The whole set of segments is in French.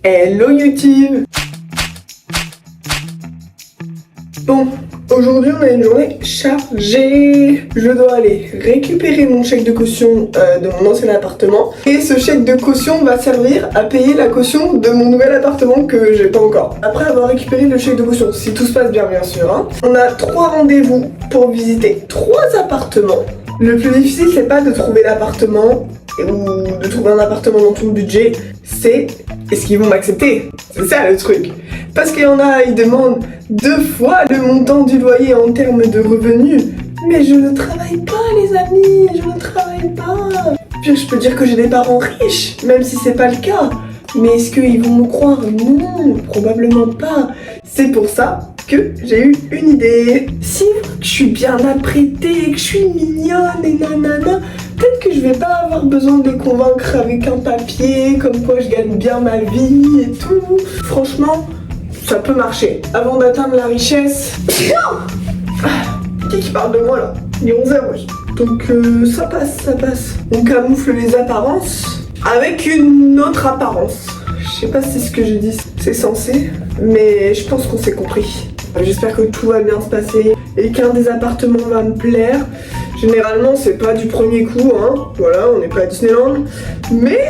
Hello YouTube. Bon, aujourd'hui on a une journée chargée. Je dois aller récupérer mon chèque de caution de mon ancien appartement. Et ce chèque de caution va servir à payer la caution de mon nouvel appartement que j'ai pas encore. Après avoir récupéré le chèque de caution, si tout se passe bien sûr, hein, on a 3 rendez-vous pour visiter 3 appartements. Le plus difficile c'est pas de trouver l'appartement ou de trouver un appartement dans ton budget, c'est est-ce qu'ils vont m'accepter? C'est ça le truc. Parce qu'il y en a, ils demandent 2 fois le montant du loyer en termes de revenus. Mais je ne travaille pas les amis, je ne travaille pas. Puis je peux dire que j'ai des parents riches, même si c'est pas le cas. Mais est-ce qu'ils vont me croire? Non, probablement pas. C'est pour ça que j'ai eu une idée. Si je suis bien apprêtée, que je suis mignonne et nanana, peut-être que je vais pas avoir besoin de les convaincre avec un papier, comme quoi je gagne bien ma vie et tout. Franchement, ça peut marcher. Avant d'atteindre la richesse... Qui parle de moi là? Il est 11h, wesh. Donc ça passe. On camoufle les apparences avec une autre apparence. Je sais pas si c'est ce que je dis, c'est censé, mais je pense qu'on s'est compris. J'espère que tout va bien se passer et qu'un des appartements va me plaire. Généralement, c'est pas du premier coup, hein. Voilà, on n'est pas à Disneyland. Mais,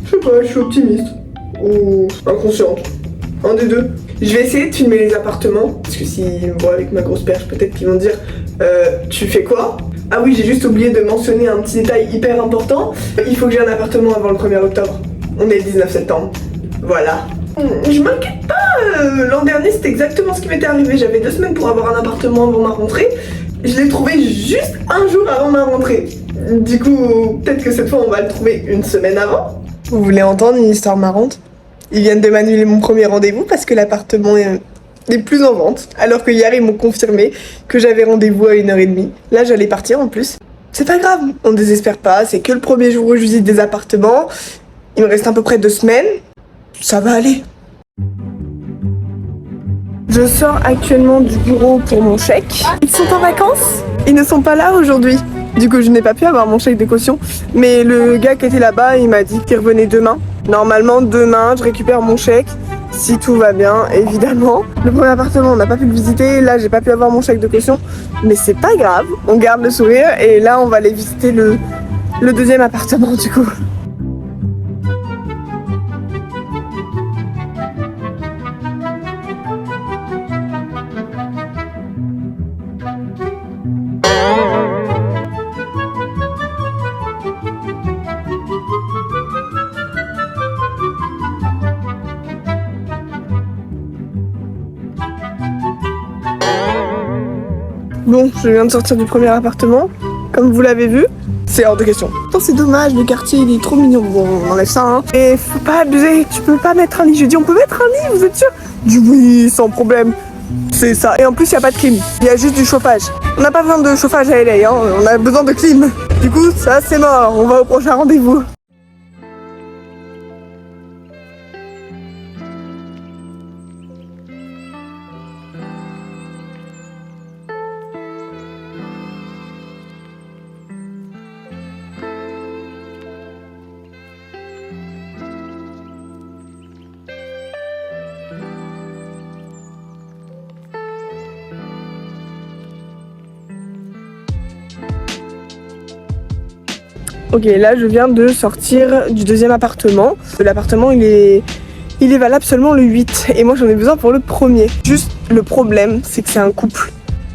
je sais pas, je suis optimiste. Ou inconsciente. Un des deux. Je vais essayer de filmer les appartements. Parce que s'ils me voient avec ma grosse perche, peut-être qu'ils vont dire tu fais quoi? Ah oui, j'ai juste oublié de mentionner un petit détail hyper important. Il faut que j'ai un appartement avant le 1er octobre. On est le 19 septembre. Voilà. Je m'inquiète pas. L'an dernier, c'était exactement ce qui m'était arrivé. J'avais 2 semaines pour avoir un appartement avant ma rentrée. Je l'ai trouvé juste un jour avant ma rentrée. Du coup, peut-être que cette fois, on va le trouver une semaine avant. Vous voulez entendre une histoire marrante? Ils viennent de m'annuler mon premier rendez-vous parce que l'appartement n'est plus en vente. Alors que hier, ils m'ont confirmé que j'avais rendez-vous à 1h30. Là, j'allais partir en plus. C'est pas grave, on désespère pas. C'est que le premier jour où je visite des appartements. Il me reste à peu près 2 semaines. Ça va aller. Je sors actuellement du bureau pour mon chèque. Ils sont en vacances. Ils ne sont pas là aujourd'hui. Du coup, je n'ai pas pu avoir mon chèque de caution. Mais le gars qui était là-bas, il m'a dit qu'il revenait demain. Normalement, demain, je récupère mon chèque. Si tout va bien, évidemment. Le premier appartement, on n'a pas pu le visiter. Là, j'ai pas pu avoir mon chèque de caution. Mais c'est pas grave. On garde le sourire. Et là, on va aller visiter le deuxième appartement, du coup. Bon, je viens de sortir du premier appartement, comme vous l'avez vu, c'est hors de question. Oh, c'est dommage, le quartier il est trop mignon. Bon, on enlève ça, hein. Et faut pas abuser, tu peux pas mettre un lit. J'ai dit, on peut mettre un lit, vous êtes sûr? Du oui, sans problème. C'est ça. Et en plus, il n'y a pas de clim, il y a juste du chauffage. On n'a pas besoin de chauffage à LA, hein. On a besoin de clim. Du coup, ça c'est mort, on va au prochain rendez-vous. Ok, là je viens de sortir du deuxième appartement. L'appartement il est valable seulement le 8 et moi j'en ai besoin pour le premier. Juste le problème c'est que c'est un couple.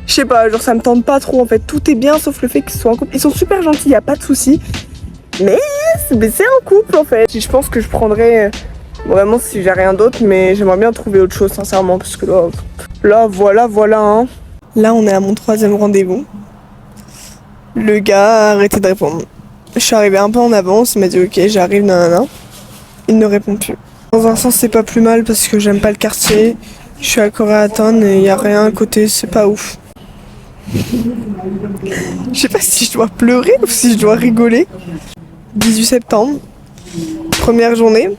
Je sais pas, genre ça me tente pas trop en fait. Tout est bien sauf le fait qu'ils soient un couple. Ils sont super gentils, y a pas de souci. Mais c'est un couple en fait. Je pense que je prendrais vraiment si j'ai rien d'autre, mais j'aimerais bien trouver autre chose sincèrement parce que là voilà hein. Là on est à mon 3e rendez-vous. Le gars a arrêté de répondre. Je suis arrivée un peu en avance, il m'a dit ok j'arrive, nanana. Il ne répond plus. Dans un sens c'est pas plus mal parce que j'aime pas le quartier. Je suis à Koreatown et y a rien à côté, c'est pas ouf. Je sais pas si je dois pleurer ou si je dois rigoler. 18 septembre, première journée,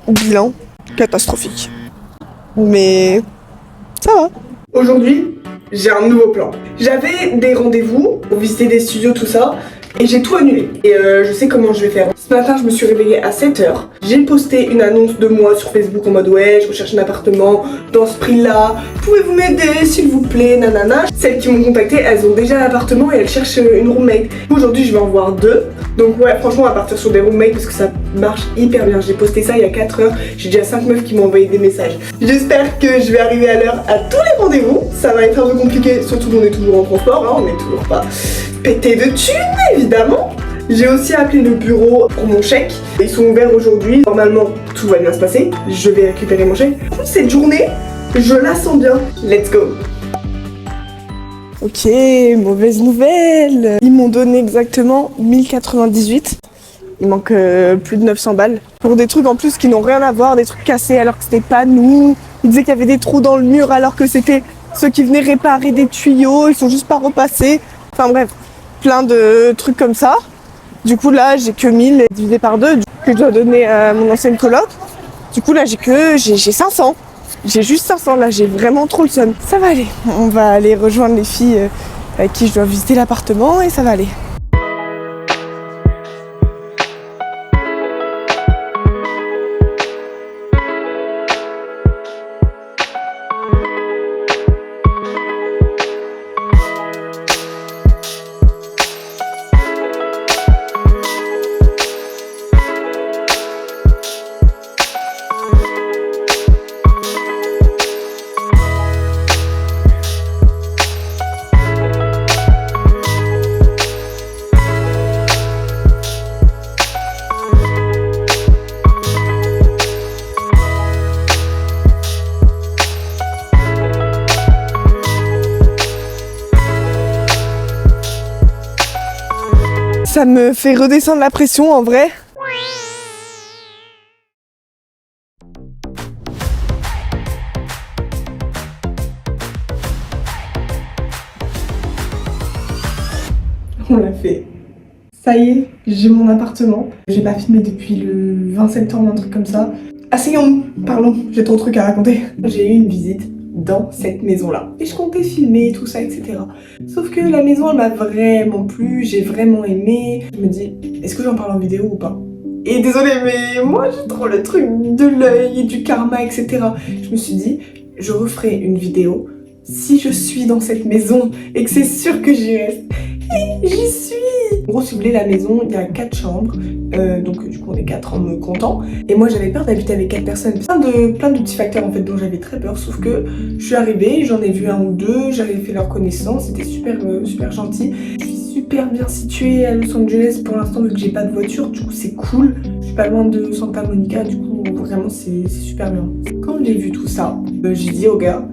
bilan catastrophique. Mais ça va. Aujourd'hui, j'ai un nouveau plan. J'avais des rendez-vous pour visiter des studios, tout ça. et j'ai tout annulé. Et je sais comment je vais faire. Ce matin, je me suis réveillée à 7h. J'ai posté une annonce de moi sur Facebook en mode ouais, je recherche un appartement dans ce prix-là. Pouvez-vous m'aider s'il vous plaît, nanana. Celles qui m'ont contacté, elles ont déjà un appartement et elles cherchent une roommate. Aujourd'hui, je vais en voir 2. Donc ouais, franchement, on va partir sur des roommates parce que ça marche hyper bien. J'ai posté ça il y a 4 heures. J'ai déjà 5 meufs qui m'ont envoyé des messages. J'espère que je vais arriver à l'heure à tous les rendez-vous. Ça va être un peu compliqué, surtout qu'on est toujours en transport, hein, on n'est toujours pas pété de thunes, évidemment. J'ai aussi appelé le bureau pour mon chèque. Ils sont ouverts aujourd'hui. Normalement, tout va bien se passer. Je vais récupérer mon chèque. Cette journée, je la sens bien. Let's go. Ok, mauvaise nouvelle. Ils m'ont donné exactement 1098. Il manque plus de 900 balles. Pour des trucs en plus qui n'ont rien à voir, des trucs cassés alors que c'était pas nous. Ils disaient qu'il y avait des trous dans le mur alors que c'était ceux qui venaient réparer des tuyaux. Ils sont juste pas repassés. Enfin bref, plein de trucs comme ça. Du coup là j'ai que 1000 divisé par 2 que je dois donner à mon ancienne coloc. Du coup là j'ai 500. J'ai juste 500 là, j'ai vraiment trop le seum. Ça va aller. On va aller rejoindre les filles avec qui je dois visiter l'appartement et ça va aller. Ça me fait redescendre la pression en vrai. On l'a fait. Ça y est, j'ai mon appartement. J'ai pas filmé depuis le 20 septembre, un truc comme ça. Asseyons-nous, parlons, j'ai trop de trucs à raconter. J'ai eu une visite dans cette maison-là. Et je comptais filmer tout ça, etc. Sauf que la maison, elle m'a vraiment plu, j'ai vraiment aimé. Je me dis, est-ce que j'en parle en vidéo ou pas? Et désolé, mais moi j'ai trop le truc de l'œil et du karma, etc. Je me suis dit, je referai une vidéo si je suis dans cette maison et que c'est sûr que j'y reste. Et j'y suis. En gros, si vous voulez, la maison, il y a 4 chambres. Donc du coup on est 4 en me comptant. Et moi j'avais peur d'habiter avec 4 personnes. Plein de petits facteurs en fait dont j'avais très peur. Sauf que je suis arrivée, j'en ai vu 1 ou 2, j'avais fait leur connaissance, c'était super gentil. Je suis super bien située à Los Angeles pour l'instant vu que j'ai pas de voiture, du coup c'est cool. Je suis pas loin de Santa Monica, du coup vraiment c'est super bien. Quand j'ai vu tout ça, j'ai dit au gars,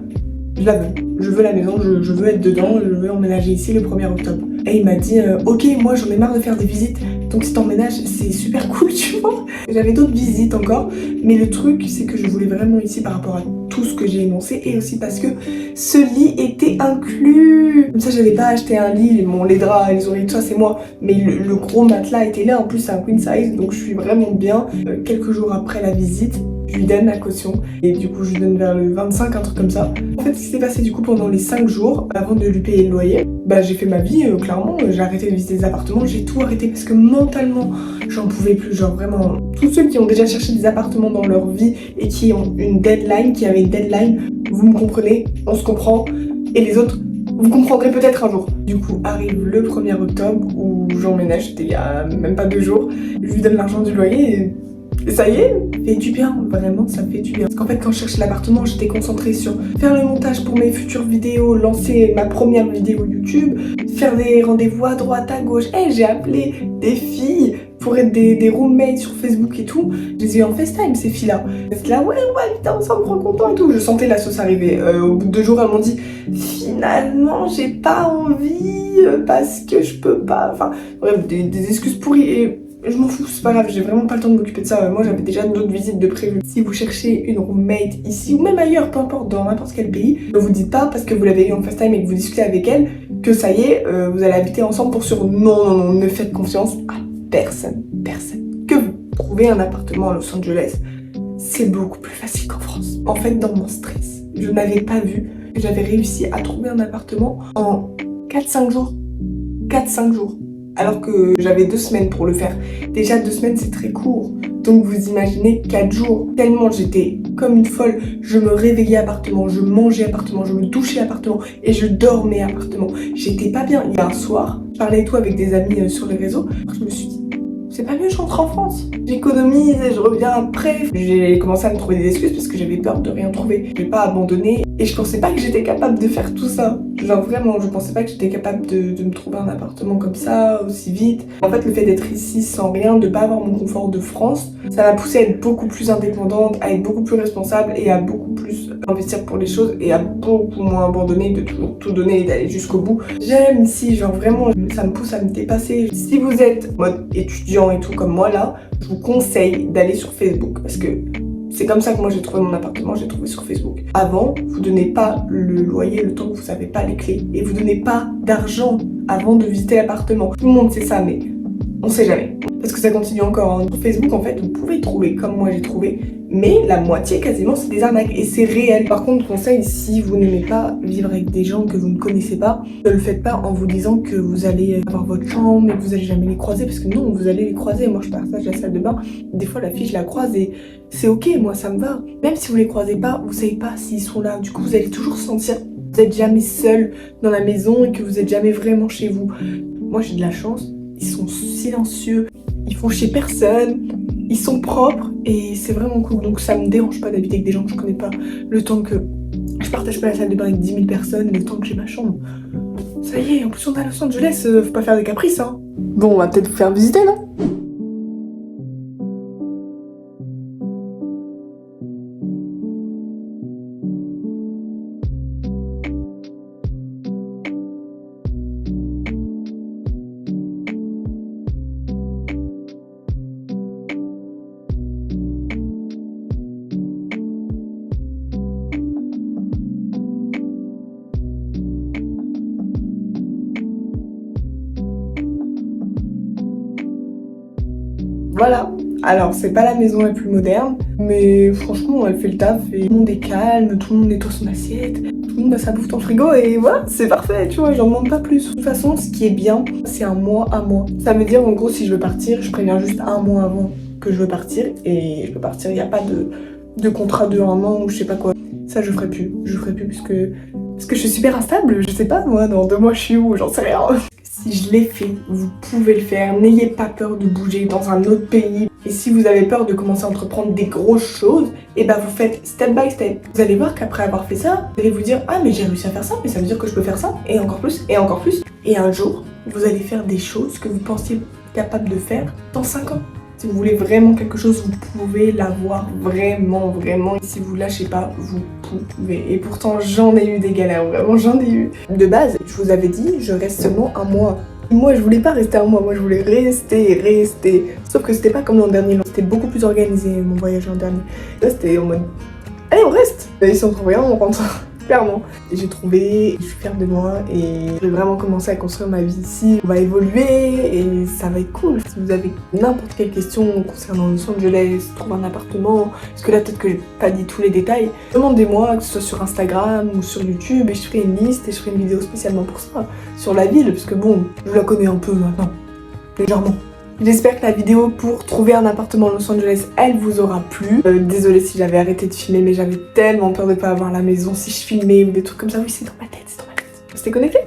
je la veux. Je veux la maison, je veux être dedans, je veux emménager ici le 1er octobre. Et il m'a dit ok, moi j'en ai marre de faire des visites, donc si t'emménages c'est super cool, tu vois. J'avais d'autres visites encore, mais le truc c'est que je voulais vraiment ici par rapport à tout ce que j'ai énoncé et aussi parce que ce lit était inclus. Comme ça j'avais pas acheté un lit, bon les draps, les oreillers, tout ça c'est moi, mais le gros matelas était là, en plus c'est un queen size, donc je suis vraiment bien. Quelques jours après la visite, je lui donne la caution et du coup je lui donne vers le 25, un truc comme ça. En fait ce qui s'est passé du coup pendant les 5 jours avant de lui payer le loyer, bah j'ai fait ma vie clairement, j'ai arrêté de visiter des appartements, j'ai tout arrêté parce que mentalement j'en pouvais plus, genre vraiment. Tous ceux qui ont déjà cherché des appartements dans leur vie et qui ont une deadline, qui avaient une deadline, vous me comprenez, on se comprend, et les autres vous comprendrez peut-être un jour. Du coup arrive le 1er octobre où j'emménage, c'était il y a même pas 2 jours, je lui donne l'argent du loyer et ça y est, ça fait du bien, vraiment ça fait du bien. Parce qu'en fait quand je cherchais l'appartement, j'étais concentrée sur faire le montage pour mes futures vidéos, lancer ma première vidéo YouTube, faire des rendez-vous à droite, à gauche. J'ai appelé des filles pour être des roommates sur Facebook et tout. Je les ai eu en FaceTime ces filles-là. C'était là, ouais, putain, ça me rend content et tout. Je sentais la sauce arriver. Au bout de 2 jours, elles m'ont dit, finalement, j'ai pas envie parce que je peux pas. Enfin, bref, des excuses pourries. Et je m'en fous, c'est pas grave, j'ai vraiment pas le temps de m'occuper de ça. Moi j'avais déjà d'autres visites de prévues. Si vous cherchez une roommate ici ou même ailleurs, peu importe, dans n'importe quel pays, ne vous dites pas parce que vous l'avez eu en FaceTime et que vous discutez avec elle que ça y est, vous allez habiter ensemble pour sûr. Non, ne faites confiance à personne. Que vous trouvez un appartement à Los Angeles, c'est beaucoup plus facile qu'en France. En fait, dans mon stress, je n'avais pas vu que j'avais réussi à trouver un appartement en 4-5 jours. 4-5 jours. alors que j'avais 2 semaines pour le faire. Déjà 2 semaines c'est très court, donc vous imaginez 4 jours. Tellement j'étais comme une folle, je me réveillais appartement, je mangeais appartement, je me douchais appartement et je dormais appartement. J'étais pas bien. Il y a un soir, je parlais et tout avec des amis sur les réseaux, je me suis dit c'est pas mieux, je rentre en France. J'économise et je reviens après. J'ai commencé à me trouver des excuses parce que j'avais peur de rien trouver. Je vais pas abandonner et je pensais pas que j'étais capable de faire tout ça. Genre vraiment, je pensais pas que j'étais capable de me trouver un appartement comme ça, aussi vite. En fait, le fait d'être ici sans rien, de pas avoir mon confort de France, ça m'a poussée à être beaucoup plus indépendante, à être beaucoup plus responsable et à beaucoup plus investir pour les choses et à beaucoup moins abandonner, de toujours tout donner et d'aller jusqu'au bout. J'aime ici, genre vraiment, ça me pousse à me dépasser. Si vous êtes en mode étudiant et tout comme moi là, je vous conseille d'aller sur Facebook parce que c'est comme ça que moi j'ai trouvé mon appartement, j'ai trouvé sur Facebook. Avant, vous donnez pas le loyer le temps que vous avez pas les clés et vous donnez pas d'argent avant de visiter l'appartement. Tout le monde sait ça, mais on sait jamais. Parce que ça continue encore. Hein. Sur Facebook, en fait, vous pouvez trouver comme moi j'ai trouvé, mais la moitié quasiment c'est des arnaques et c'est réel. Par contre, conseil, si vous n'aimez pas vivre avec des gens que vous ne connaissez pas, ne le faites pas en vous disant que vous allez avoir votre chambre et que vous allez jamais les croiser, parce que non, vous allez les croiser. Moi, je partage la salle de bain. Des fois, la fille, je la croise et c'est ok, moi, ça me va. Même si vous les croisez pas, vous savez pas s'ils sont là. Du coup, vous allez toujours sentir que vous êtes jamais seul dans la maison et que vous êtes jamais vraiment chez vous. Moi, j'ai de la chance. Ils sont silencieux, ils font chez personne, ils sont propres et c'est vraiment cool. Donc ça me dérange pas d'habiter avec des gens que je connais pas. Le temps que je partage pas la salle de bain avec 10 000 personnes, le temps que j'ai ma chambre. Ça y est, en plus on est à Los Angeles, faut pas faire des caprices hein. Bon, on va peut-être vous faire visiter, non ? Voilà, alors c'est pas la maison la plus moderne, mais franchement elle fait le taf et tout le monde est calme, tout le monde nettoie son assiette, tout le monde a sa bouffe dans le frigo et voilà, c'est parfait, tu vois, j'en demande pas plus. De toute façon, ce qui est bien, c'est un mois à mois. Ça veut dire en gros si je veux partir, je préviens juste un mois avant que je veux partir et je peux partir, il n'y a pas de contrat de un an ou je sais pas quoi. Ça je ferai plus parce que je suis super instable, je sais pas moi, dans 2 mois je suis où, j'en sais rien. Si je l'ai fait, vous pouvez le faire. N'ayez pas peur de bouger dans un autre pays. Et si vous avez peur de commencer à entreprendre des grosses choses, et ben vous faites step by step. Vous allez voir qu'après avoir fait ça, vous allez vous dire ah mais j'ai réussi à faire ça, mais ça veut dire que je peux faire ça, et encore plus, et encore plus. Et un jour, vous allez faire des choses que vous pensiez capable de faire dans 5 ans. Si vous voulez vraiment quelque chose, vous pouvez l'avoir vraiment, vraiment. Et si vous lâchez pas, vous pouvez. Et pourtant, j'en ai eu des galères, vraiment, j'en ai eu. De base, je vous avais dit, je reste seulement un mois. Moi, je voulais pas rester un mois, moi, je voulais rester. Sauf que c'était pas comme l'an dernier, c'était beaucoup plus organisé, mon voyage l'an dernier. Là, c'était en mode, allez, on reste. Et si on trouve rien, on rentre. Clairement. J'ai trouvé, je suis fière de moi et je vais vraiment commencer à construire ma vie ici. On va évoluer et ça va être cool. Si vous avez n'importe quelle question concernant Los Angeles, trouver un appartement, parce que là peut-être que j'ai pas dit tous les détails, demandez-moi, que ce soit sur Instagram ou sur YouTube et je ferai une liste et je ferai une vidéo spécialement pour ça, sur la ville, parce que bon, je la connais un peu maintenant, légèrement. J'espère que la vidéo pour trouver un appartement à Los Angeles, elle vous aura plu. Désolée si j'avais arrêté de filmer, mais j'avais tellement peur de pas avoir la maison si je filmais ou des trucs comme ça. Oui, c'est dans ma tête, c'est dans ma tête. Restez connectés.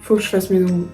Faut que je fasse maison.